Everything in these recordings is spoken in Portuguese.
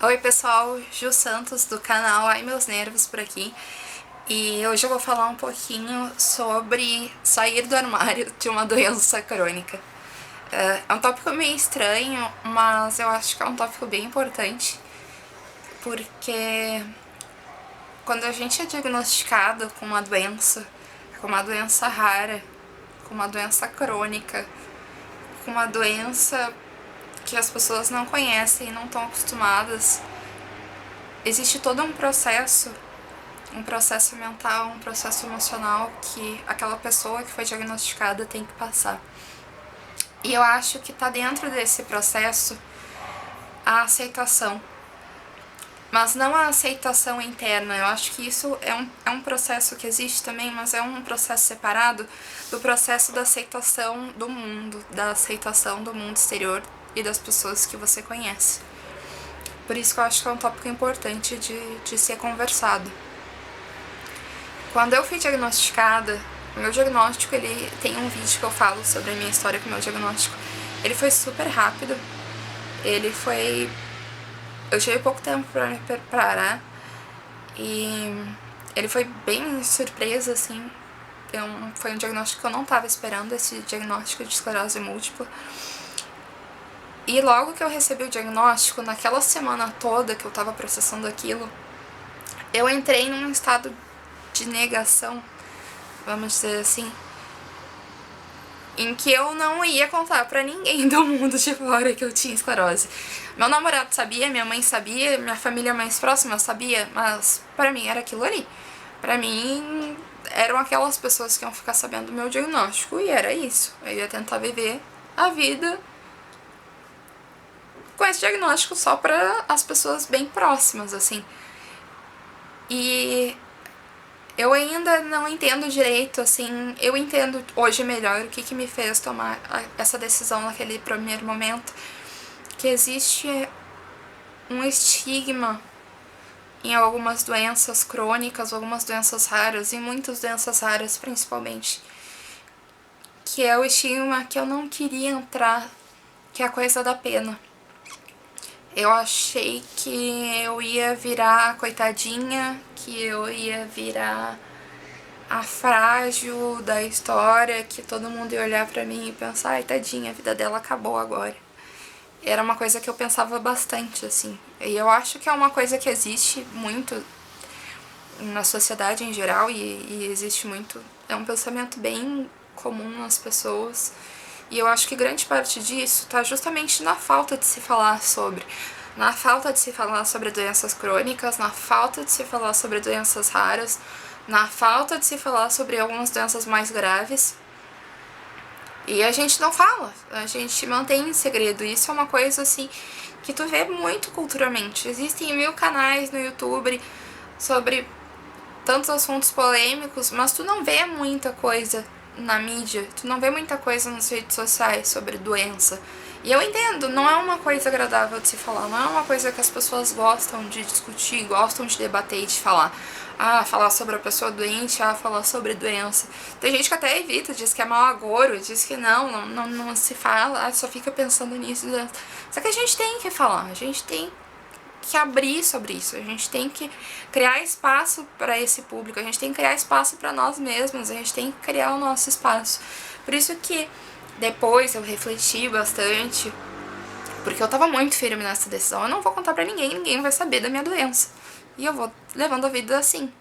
Oi pessoal, Ju Santos do canal Ai Meus Nervos por aqui. E hoje eu vou falar um pouquinho sobre sair do armário de uma doença crônica. É um tópico meio estranho, mas eu acho que é um tópico bem importante, porque quando a gente é diagnosticado com uma doença rara, com uma doença crônica, com uma doença que as pessoas não conhecem e não estão acostumadas, existe todo um processo mental, um processo emocional que aquela pessoa que foi diagnosticada tem que passar. E eu acho que tá dentro desse processo a aceitação. Mas não a aceitação interna, eu acho que isso é um processo que existe também, mas é um processo separado do processo da aceitação do mundo, da aceitação do mundo exterior e das pessoas que você conhece. Por isso que eu acho que é um tópico importante de ser conversado. Quando eu fui diagnosticada, o meu diagnóstico, ele tem um vídeo que eu falo sobre a minha história com o meu diagnóstico. Ele foi super rápido, eu tive pouco tempo pra me preparar e ele foi bem surpresa, assim. Foi um diagnóstico que eu não tava esperando, esse diagnóstico de esclerose múltipla. E logo que eu recebi o diagnóstico, naquela semana toda que eu tava processando aquilo, eu entrei num estado de negação, vamos dizer assim, em que eu não ia contar pra ninguém do mundo de fora que eu tinha esclerose. Meu namorado sabia, minha mãe sabia, minha família mais próxima sabia, mas pra mim era aquilo ali. Pra mim eram aquelas pessoas que iam ficar sabendo do meu diagnóstico e era isso. Eu ia tentar viver a vida com esse diagnóstico só pra as pessoas bem próximas, assim. E eu ainda não entendo direito, assim, eu entendo hoje melhor o que me fez tomar essa decisão naquele primeiro momento, que existe um estigma em algumas doenças crônicas, algumas doenças raras, e muitas doenças raras principalmente, que é o estigma que eu não queria entrar, que é a coisa da pena. Eu achei que eu ia virar a coitadinha, que eu ia virar a frágil da história, que todo mundo ia olhar pra mim e pensar, ai, tadinha, a vida dela acabou agora. Era uma coisa que eu pensava bastante, assim. E eu acho que é uma coisa que existe muito na sociedade em geral e existe muito... É um pensamento bem comum nas pessoas. E eu acho que grande parte disso tá justamente na falta de se falar sobre. Na falta de se falar sobre doenças crônicas, na falta de se falar sobre doenças raras, na falta de se falar sobre algumas doenças mais graves. E a gente não fala, a gente mantém em segredo. Isso é uma coisa, assim, que tu vê muito culturalmente. Existem 1000 canais no YouTube sobre tantos assuntos polêmicos, mas tu não vê muita coisa na mídia, tu não vê muita coisa nas redes sociais sobre doença. E eu entendo, não é uma coisa agradável de se falar, não é uma coisa que as pessoas gostam de discutir, gostam de debater e de falar. Ah, falar sobre a pessoa doente, falar sobre doença. Tem gente que até evita, diz que é mau agouro, diz que não se fala, só fica pensando nisso. Só que a gente tem que falar, a gente tem que abrir sobre isso, a gente tem que criar espaço para esse público, a gente tem que criar espaço para nós mesmos, a gente tem que criar o nosso espaço. Por isso que depois eu refleti bastante, porque eu tava muito firme nessa decisão, eu não vou contar pra ninguém, ninguém vai saber da minha doença, e eu vou levando a vida assim.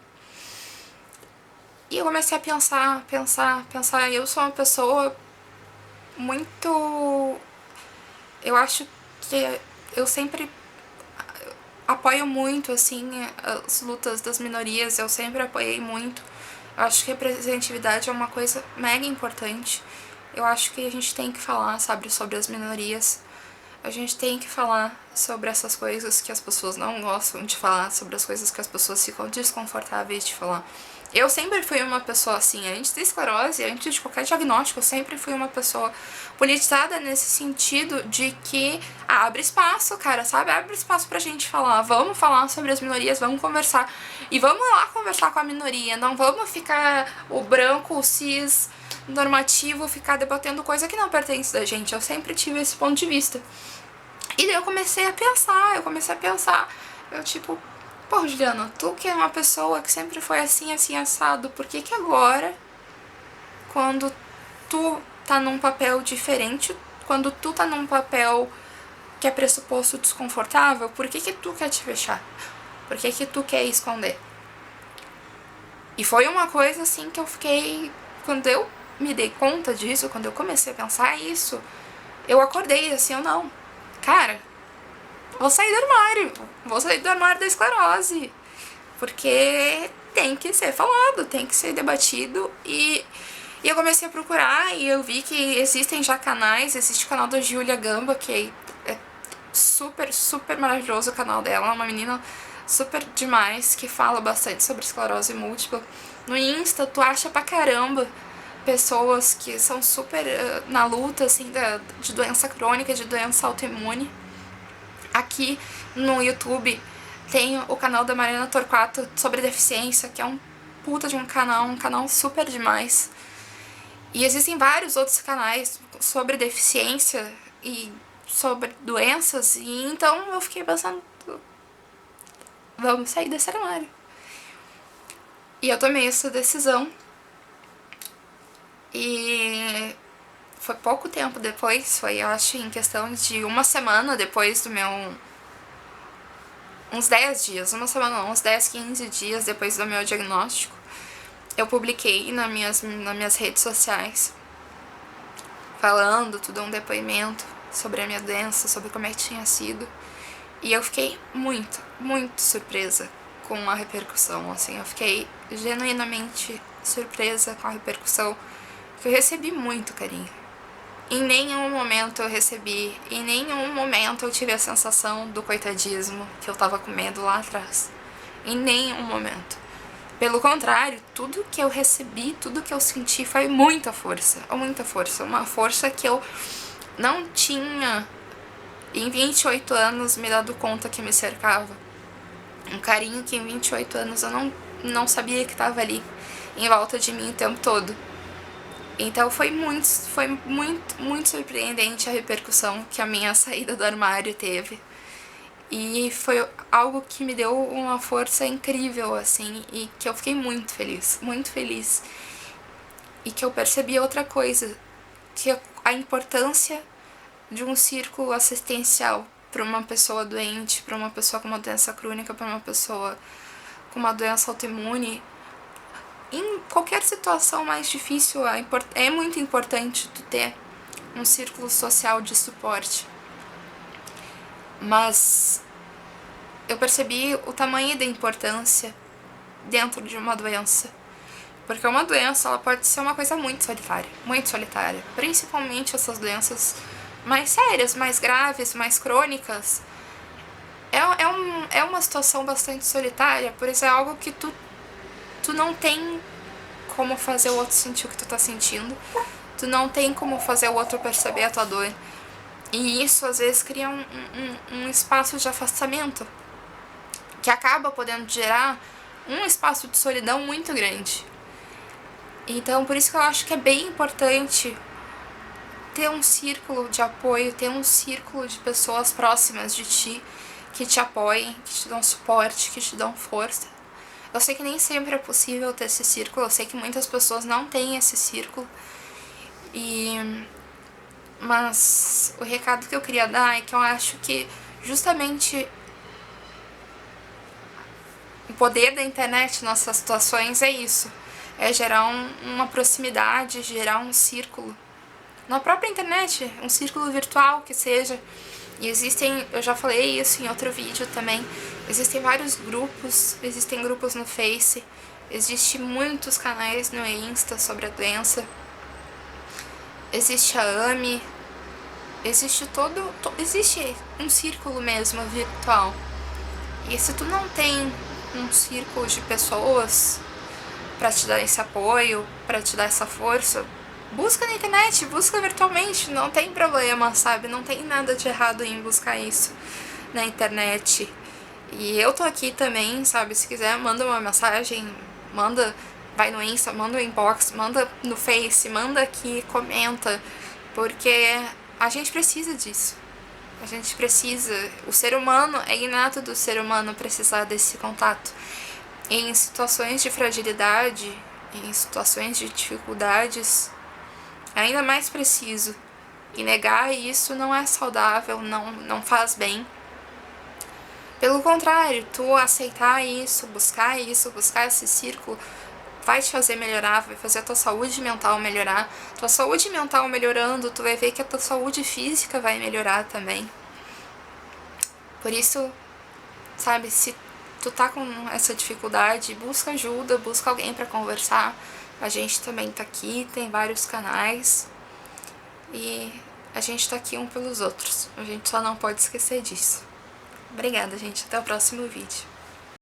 E eu comecei a pensar, eu sou uma pessoa muito... Eu acho que eu sempre apoio muito, assim, as lutas das minorias, eu sempre apoiei muito. Eu acho que representatividade é uma coisa mega importante. Eu acho que a gente tem que falar, sabe, sobre as minorias. A gente tem que falar sobre essas coisas que as pessoas não gostam de falar, sobre as coisas que as pessoas ficam desconfortáveis de falar. Eu sempre fui uma pessoa assim, antes da esclerose, antes de qualquer diagnóstico, eu sempre fui uma pessoa politizada nesse sentido de que abre espaço, cara, sabe? Abre espaço pra gente falar, vamos falar sobre as minorias, vamos conversar. E vamos lá conversar com a minoria, não vamos ficar o branco, o cis, normativo, ficar debatendo coisa que não pertence da gente. Eu sempre tive esse ponto de vista. E daí eu comecei a pensar, eu tipo, pô, Juliana, tu que é uma pessoa que sempre foi assim, assim, assado, por que que agora, quando tu tá num papel diferente, quando tu tá num papel que é pressuposto desconfortável, por que que tu quer te fechar? Por que que tu quer esconder? E foi uma coisa assim que eu fiquei, quando eu me dei conta disso, quando eu comecei a pensar isso, eu acordei assim, eu não, cara, vou sair do armário da esclerose, porque tem que ser falado, tem que ser debatido. E eu comecei a procurar e eu vi que existem já canais, existe o canal da Júlia Gamba, que é super, super maravilhoso o canal dela, é uma menina super demais, que fala bastante sobre esclerose múltipla. No Insta, tu acha pra caramba pessoas que são super na luta, assim, de doença crônica, de doença autoimune. Aqui no YouTube tem o canal da Mariana Torquato sobre deficiência, que é um puta de um canal super demais. E existem vários outros canais sobre deficiência e sobre doenças, e então eu fiquei pensando, vamos sair desse armário. E eu tomei essa decisão. E foi pouco tempo depois, foi eu acho em questão de uma semana depois do meu... uns 10 dias, uma semana não, uns 10, 15 dias depois do meu diagnóstico, eu publiquei nas minhas redes sociais, falando tudo, um depoimento sobre a minha doença, sobre como é que tinha sido. E eu fiquei muito, muito surpresa com a repercussão, assim, eu fiquei genuinamente surpresa com a repercussão, que eu recebi muito carinho. Em nenhum momento eu recebi, em nenhum momento eu tive a sensação do coitadismo que eu tava com medo lá atrás. Em nenhum momento. Pelo contrário, tudo que eu recebi, tudo que eu senti foi muita força. Uma força que eu não tinha em 28 anos me dado conta que me cercava. Um carinho que em 28 anos eu não sabia que estava ali, em volta de mim o tempo todo. Então foi muito surpreendente a repercussão que a minha saída do armário teve. E foi algo que me deu uma força incrível, assim, e que eu fiquei muito feliz, muito feliz. E que eu percebi outra coisa, que a importância de um círculo assistencial para uma pessoa doente, para uma pessoa com uma doença crônica, para uma pessoa com uma doença autoimune. Em qualquer situação mais difícil, é muito importante tu ter um círculo social de suporte. Mas eu percebi o tamanho da importância dentro de uma doença. Porque uma doença, ela pode ser uma coisa muito solitária. Principalmente essas doenças mais sérias, mais graves, mais crônicas. É uma situação bastante solitária, por isso é algo que tu não tem como fazer o outro sentir o que tu tá sentindo. Tu não tem como fazer o outro perceber a tua dor. E isso, às vezes, cria um espaço de afastamento, que acaba podendo gerar um espaço de solidão muito grande. Então, por isso que eu acho que é bem importante ter um círculo de apoio, ter um círculo de pessoas próximas de ti, que te apoiem, que te dão suporte, que te dão força. Eu sei que nem sempre é possível ter esse círculo, eu sei que muitas pessoas não têm esse círculo. Mas o recado que eu queria dar é que eu acho que justamente o poder da internet nessas situações é isso. É gerar uma proximidade, gerar um círculo. Na própria internet, um círculo virtual que seja. E existem, eu já falei isso em outro vídeo também, existem vários grupos, existem grupos no Face, existem muitos canais no Insta sobre a doença, existe a AMI, existe existe um círculo mesmo virtual. E se tu não tem um círculo de pessoas pra te dar esse apoio, pra te dar essa força, busca na internet, busca virtualmente, não tem problema, sabe? Não tem nada de errado em buscar isso na internet. E eu tô aqui também, sabe? Se quiser, manda uma mensagem, vai no Insta, manda no inbox, manda no Face, manda aqui, comenta, porque a gente precisa disso. A gente precisa, o ser humano, é inato do ser humano precisar desse contato. Em situações de fragilidade, em situações de dificuldades, é ainda mais preciso. E negar isso não é saudável, não faz bem. Pelo contrário, tu aceitar isso, buscar esse círculo, vai te fazer melhorar, vai fazer a tua saúde mental melhorar. Tua saúde mental melhorando, tu vai ver que a tua saúde física vai melhorar também. Por isso, sabe, se tu tá com essa dificuldade, busca ajuda, busca alguém pra conversar. A gente também tá aqui, tem vários canais. E a gente tá aqui um pelos outros. A gente só não pode esquecer disso. Obrigada, gente. Até o próximo vídeo.